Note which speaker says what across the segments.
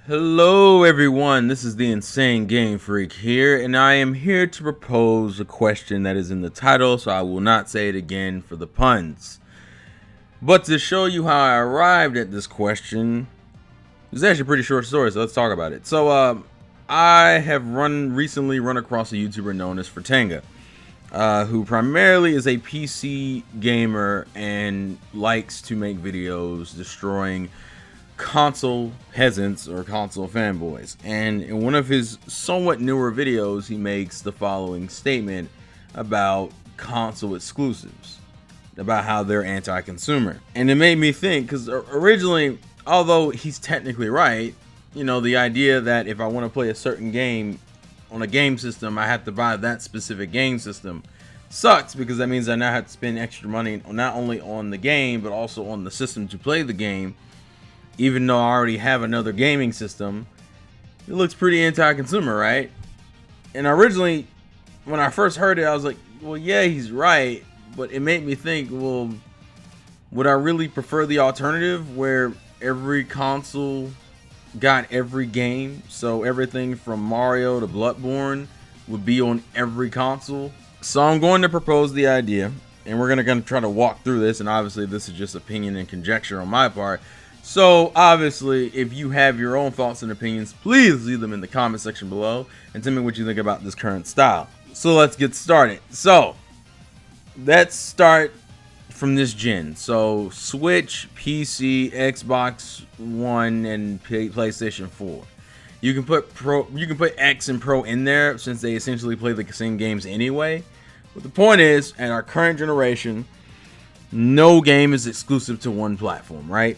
Speaker 1: Hello everyone, this is the Insane Game Freak here, and I am here to propose a question that is in the title, so I will not say it again for the puns. But to show you how I arrived at this question, it's actually a pretty short story, so let's talk about it. I have recently run across a YouTuber known as Fratanga, who primarily is a PC gamer and likes to make videos destroying console peasants or console fanboys. And in one of his somewhat newer videos, he makes the following statement about console exclusives, about how they're anti-consumer. And it made me think, because originally, although he's technically right, the idea that if I want to play a certain game on a game system, I have to buy that specific game system sucks, because that means I now have to spend extra money not only on the game but also on the system to play the game. Even though I already have another gaming system, it looks pretty anti-consumer, right? And originally, when I first heard it, I was like, well, yeah, he's right. But it made me think, well, would I really prefer the alternative where every console got every game? So everything from Mario to Bloodborne would be on every console? So I'm going to propose the idea, and we're going to try to walk through this. And obviously, this is just opinion and conjecture on my part. So obviously, if you have your own thoughts and opinions, please leave them in the comment section below and tell me what you think about this current style. So let's get started. So let's start from this gen. So Switch, PC, Xbox One, and PlayStation 4. You can put X and Pro in there since they essentially play the same games anyway. But the point is, at our current generation, no game is exclusive to one platform, right?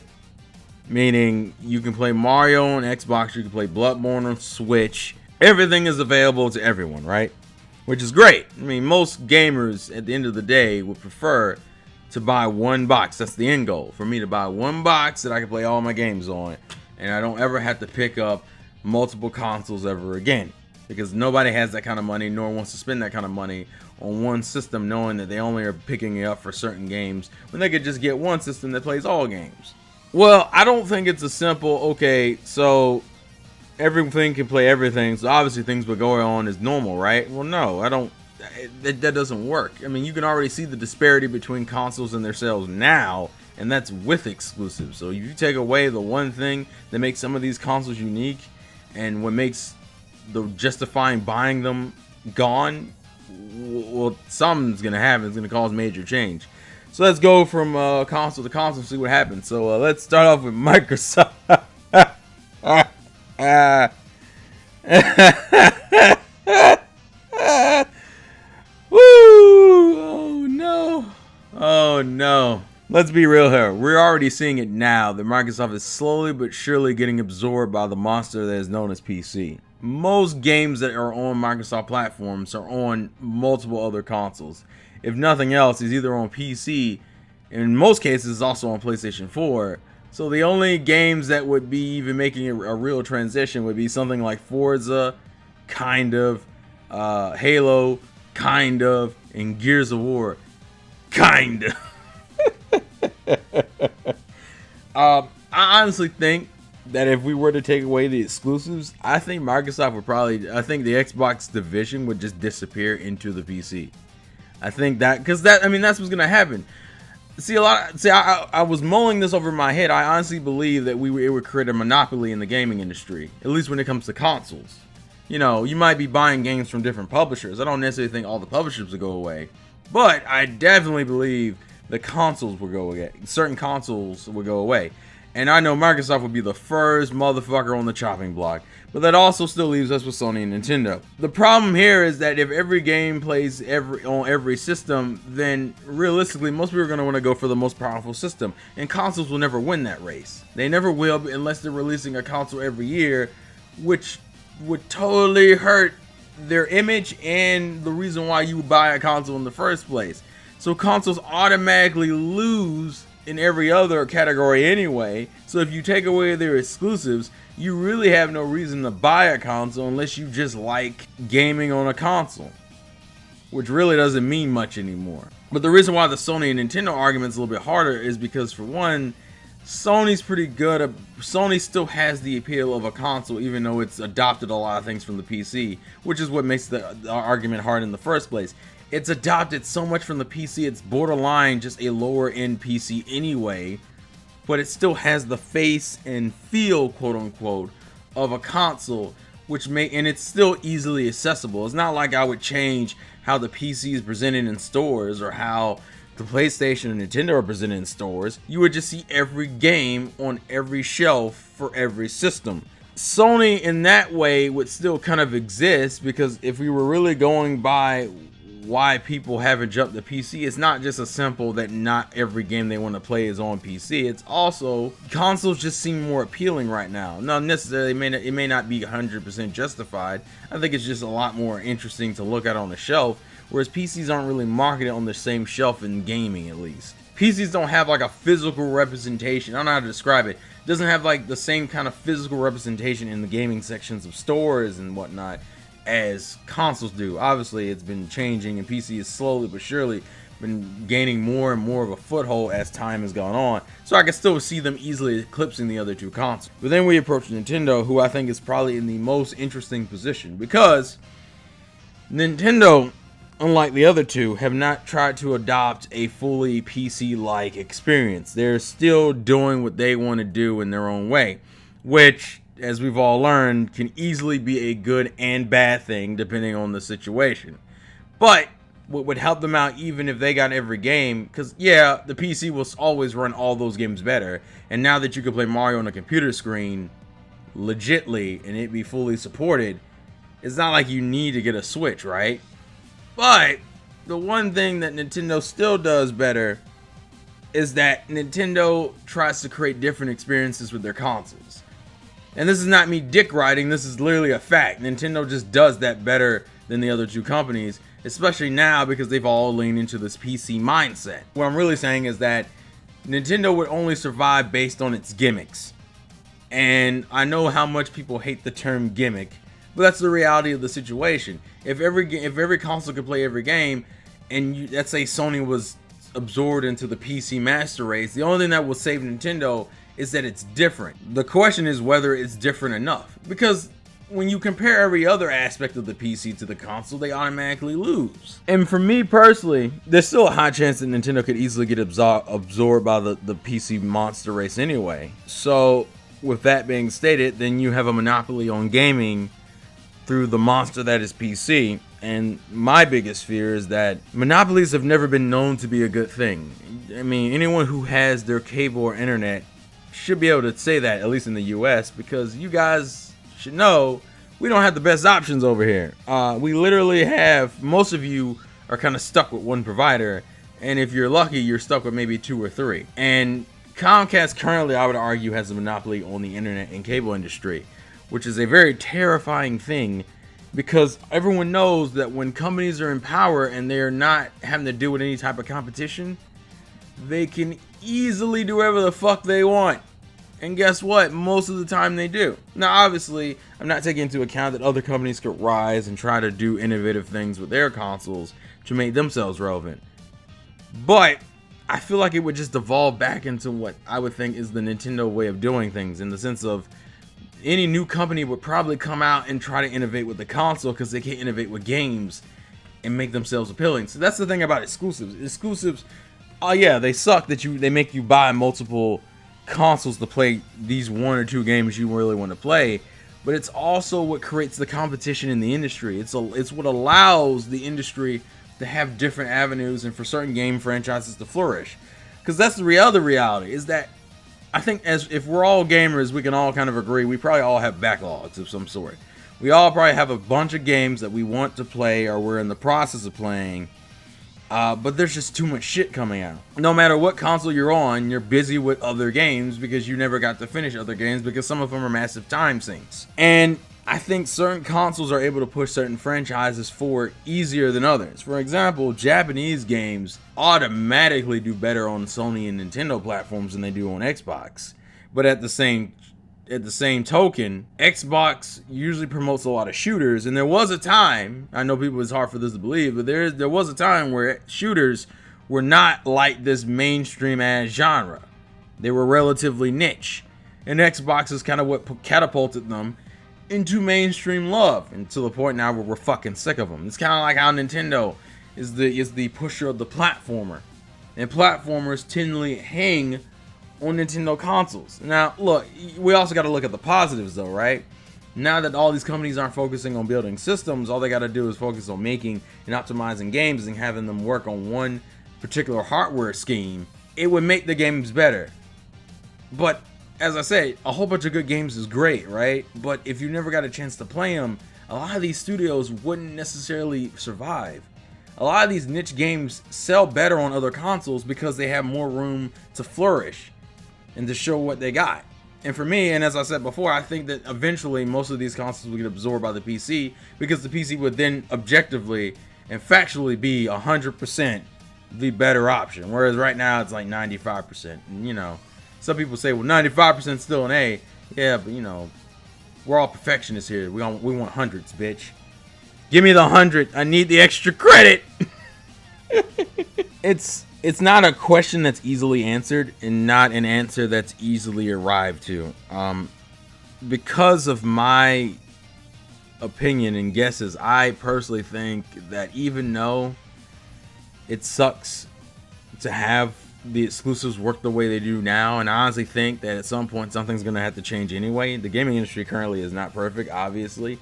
Speaker 1: Meaning you can play Mario on Xbox, you can play Bloodborne on Switch. Everything is available to everyone, right? Which is great. I mean, most gamers at the end of the day would prefer to buy one box. That's the end goal, for me to buy one box that I can play all my games on, and I don't ever have to pick up multiple consoles ever again, because nobody has that kind of money, nor wants to spend that kind of money on one system, knowing that they only are picking it up for certain games when they could just get one system that plays all games. Well, I don't think it's a simple, okay, so everything can play everything, so obviously things will go on as normal, right? Well, no, that doesn't work. I mean, you can already see the disparity between consoles and their sales now, and that's with exclusives. So if you take away the one thing that makes some of these consoles unique, and what makes the justifying buying them gone, well, something's going to happen. It's going to cause major change. So let's go from console to console and see what happens. So let's start off with Microsoft. Woo! Oh no! Oh no! Let's be real here. We're already seeing it now that Microsoft is slowly but surely getting absorbed by the monster that is known as PC. Most games that are on Microsoft platforms are on multiple other consoles. If nothing else, it's either on PC, in most cases also on PlayStation 4. So the only games that would be even making a real transition would be something like Forza, kind of, Halo, kind of, and Gears of War, kind of. I honestly think that if we were to take away the exclusives, I think Microsoft would I think the Xbox division would just disappear into the PC. I think that, because that's what's gonna happen. I was mulling this over in my head. I honestly believe that it would create a monopoly in the gaming industry, at least when it comes to consoles. You might be buying games from different publishers. I don't necessarily think all the publishers would go away, but I definitely believe the consoles will go away. Certain consoles will go away. And I know Microsoft would be the first motherfucker on the chopping block. But that also still leaves us with Sony and Nintendo. The problem here is that if every game plays on every system, then realistically, most people are going to want to go for the most powerful system. And consoles will never win that race. They never will unless they're releasing a console every year, which would totally hurt their image and the reason why you buy a console in the first place. So consoles automatically lose in every other category anyway. So if you take away their exclusives, you really have no reason to buy a console unless you just like gaming on a console, which really doesn't mean much anymore. But the reason why the Sony and Nintendo argument is a little bit harder is because, for one, Sony's pretty good. Sony still has the appeal of a console, even though it's adopted a lot of things from the PC, which is what makes the argument hard in the first place. It's adopted so much from the PC, it's borderline just a lower end PC anyway, but it still has the face and feel, quote unquote, of a console, and it's still easily accessible. It's not like I would change how the PC is presented in stores or how the PlayStation and Nintendo are presented in stores. You would just see every game on every shelf for every system. Sony in that way would still kind of exist, because if we were really going by why people haven't jumped to PC, it's not just a simple that not every game they want to play is on PC. It's also consoles just seem more appealing right now. Not necessarily, it may not be 100% justified. I think it's just a lot more interesting to look at on the shelf, whereas PCs aren't really marketed on the same shelf in gaming, at least. PCs don't have like a physical representation. I don't know how to describe it. It doesn't have like the same kind of physical representation in the gaming sections of stores and whatnot as consoles do. Obviously, it's been changing, and PC is slowly but surely been gaining more and more of a foothold as time has gone on. So I can still see them easily eclipsing the other two consoles. But then we approach Nintendo, who I think is probably in the most interesting position, because Nintendo, unlike the other two, have not tried to adopt a fully PC-like experience. They're still doing what they want to do in their own way, which, as we've all learned, can easily be a good and bad thing depending on the situation. But what would help them out, even if they got every game, because yeah, the PC will always run all those games better, and now that you can play Mario on a computer screen legitly and it be fully supported, it's not like you need to get a Switch, right? But the one thing that Nintendo still does better is that Nintendo tries to create different experiences with their consoles. And this is not me dick riding, this is literally a fact. Nintendo just does that better than the other two companies, especially now because they've all leaned into this PC mindset. What I'm really saying is that Nintendo would only survive based on its gimmicks. And I know how much people hate the term gimmick, but that's the reality of the situation. If every console could play every game, and let's say Sony was absorbed into the PC master race, the only thing that will save Nintendo is that it's different. The question is whether it's different enough, because when you compare every other aspect of the PC to the console, they automatically lose. And for me personally, there's still a high chance that Nintendo could easily get absorbed by the PC monster race anyway. So with that being stated, then you have a monopoly on gaming through the monster that is PC. And my biggest fear is that monopolies have never been known to be a good thing. I mean, anyone who has their cable or internet should be able to say that, at least in the US, because you guys should know we don't have the best options over here. We literally have, most of you are kind of stuck with one provider, and if you're lucky, you're stuck with maybe two or three. And Comcast currently, I would argue, has a monopoly on the internet and cable industry, which is a very terrifying thing, because everyone knows that when companies are in power and they're not having to deal with any type of competition, they can easily do whatever the fuck they want. And guess what? Most of the time they do. Now, obviously, I'm not taking into account that other companies could rise and try to do innovative things with their consoles to make themselves relevant. But I feel like it would just devolve back into what I would think is the Nintendo way of doing things, in the sense of any new company would probably come out and try to innovate with the console because they can't innovate with games and make themselves appealing. So that's the thing about exclusives. Exclusives, oh yeah, they suck that they make you buy multiple consoles to play these one or two games you really want to play, but it's also what creates the competition in the industry. It's what allows the industry to have different avenues and for certain game franchises to flourish. Because that's the other reality, is that I think if we're all gamers, we can all kind of agree we probably all have backlogs of some sort. We all probably have a bunch of games that we want to play or we're in the process of playing, but there's just too much shit coming out. No matter what console you're on, you're busy with other games because you never got to finish other games, because some of them are massive time sinks. And I think certain consoles are able to push certain franchises forward easier than others. For example, Japanese games automatically do better on Sony and Nintendo platforms than they do on Xbox. But at the same token, Xbox usually promotes a lot of shooters, and there was a time, I know people, it's hard for this to believe, but there was a time where shooters were not like this mainstream ass genre. They were relatively niche, and Xbox is kind of what catapulted them into mainstream love, and to the point now where we're fucking sick of them. It's kind of like how Nintendo is the pusher of the platformer, and platformers tend hang on Nintendo consoles. Now, look, we also got to look at the positives, though, right? Now that all these companies aren't focusing on building systems, all they got to do is focus on making and optimizing games and having them work on one particular hardware scheme. It would make the games better. But as I said, a whole bunch of good games is great, right? But if you never got a chance to play them, a lot of these studios wouldn't necessarily survive. A lot of these niche games sell better on other consoles because they have more room to flourish and to show what they got. And for me, and as I said before, I think that eventually most of these consoles will get absorbed by the PC, because the PC would then objectively and factually be 100% the better option. Whereas right now it's like 95%. And, you know, some people say, well, 95% still an A. Yeah, but you know, we're all perfectionists here. We want hundreds, bitch. Give me the 100. I need the extra credit. It's not a question that's easily answered, and not an answer that's easily arrived to. Because of my opinion and guesses, I personally think that even though it sucks to have the exclusives work the way they do now, and I honestly think that at some point something's going to have to change anyway. The gaming industry currently is not perfect, obviously.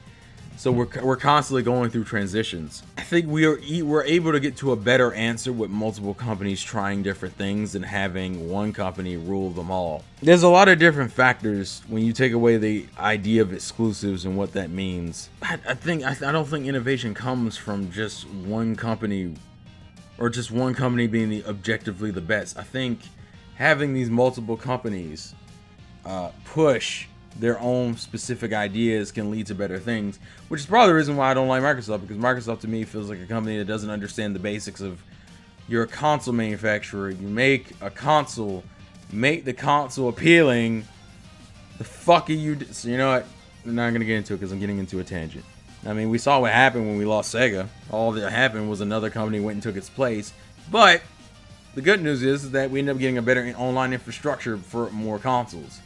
Speaker 1: So we're constantly going through transitions. I think we're able to get to a better answer with multiple companies trying different things than having one company rule them all. There's a lot of different factors when you take away the idea of exclusives and what that means. I don't think innovation comes from just one company, or just one company being objectively the best. I think having these multiple companies push their own specific ideas can lead to better things, which is probably the reason why I don't like Microsoft, because Microsoft to me feels like a company that doesn't understand the basics of, you're a console manufacturer, you make a console, make the console appealing, the fuck are you so you know what, I'm not gonna get into it because I'm getting into a tangent. I mean, we saw what happened when we lost Sega. All that happened was another company went and took its place, but the good news is that we ended up getting a better online infrastructure for more consoles.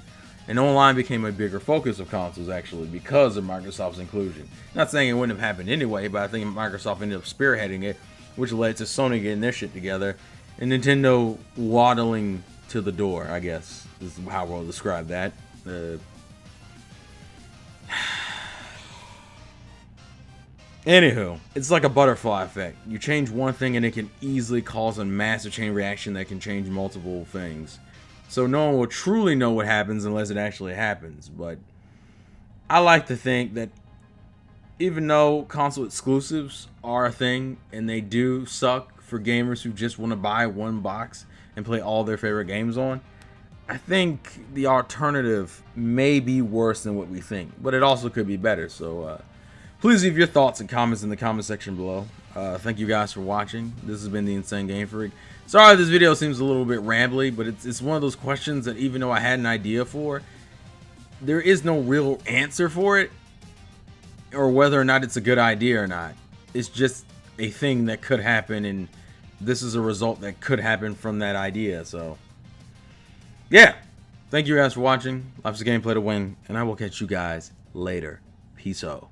Speaker 1: And online became a bigger focus of consoles, actually, because of Microsoft's inclusion. Not saying it wouldn't have happened anyway, but I think Microsoft ended up spearheading it, which led to Sony getting their shit together, and Nintendo waddling to the door, I guess, is how we'll describe that. Anywho, it's like a butterfly effect. You change one thing and it can easily cause a massive chain reaction that can change multiple things. So no one will truly know what happens unless it actually happens. But I like to think that even though console exclusives are a thing, and they do suck for gamers who just want to buy one box and play all their favorite games on, I think the alternative may be worse than what we think. But it also could be better. So please leave your thoughts and comments in the comment section below. Thank you guys for watching. This has been the Insane Game Freak. Sorry this video seems a little bit rambly, but it's one of those questions that even though I had an idea for, there is no real answer for it, or whether or not it's a good idea or not. It's just a thing that could happen, and this is a result that could happen from that idea. So yeah, thank you guys for watching. Life's a gameplay to win, and I will catch you guys later. Peace out.